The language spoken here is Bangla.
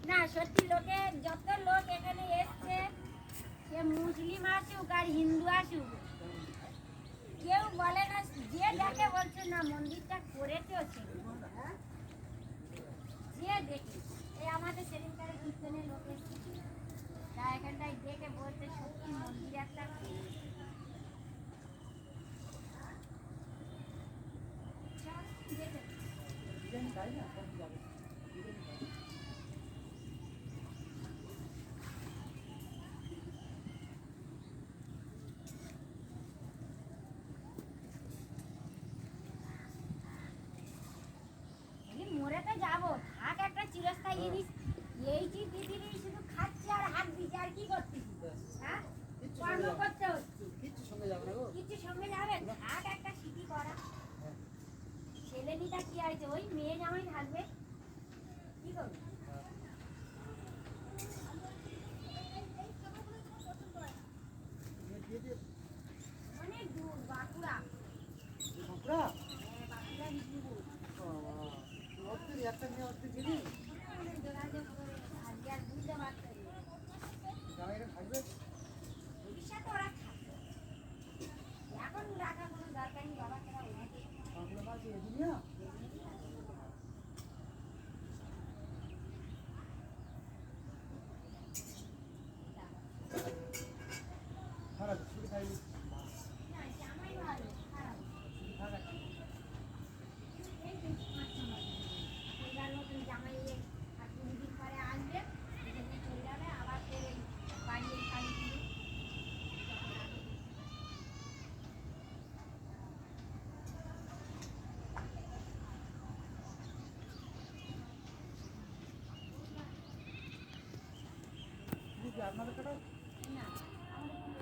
না সত্যি লোকে যত লোক এখানে এসছে, সে মুসলিম আসুক আর হিন্দু আসুক, কেউ বলে না, যে দেখে বলছে না মন্দিরটা করেছে যে দেখি। এই আমাদের সেদিনকারে কীর্তনের লোক এসেছিল, তা এখানটায় দেখে বলছে সত্যি মন্দির একটা করেছে। মরে তো যাবো, থাক একটা চিরস্থায়ী জিনিস। এই যে পৃথিবী শুধু খাচ্ছি আর হাত দিচ্ছি, আর কি করছিস? হ্যাঁ, কর্ম করতে হচ্ছে, কিছু সঙ্গে যাবে না গো, কিছু সঙ্গে যাবে, থাক একটা স্মৃতি করা। ছেলে নিটা কি আছে, ওই মেয়ে জামাই থাকবে, কি করবে? অনেক দূর, বাঁকুড়া। বাঁকুড়া? হ্যাঁ, বাঁকুড়া বিষ্ণুপুর। একটা মেয়ে অর্ধেক গেলি যোগাযোগ করে আজকে আর বুঝতে পারছে জামাইরা থাকবে, ভবিষ্যতে ওরা থাকবে, এখন রাখা কোনো দরকার নেই। বাবা তারা ওনাকে বাঁকুড়া মাঝে এদিনিয়া খারাপ শুধু খাই না, জামাই ভালো খারাপ খারাপ এই বেশি এবার নতুন জামাই আর 2 দিন পরে আসবে, এখানে চলে যাবে আবার ফের এই বাড়ির কালী পুজো। আপনাদের কাটা না আমাদের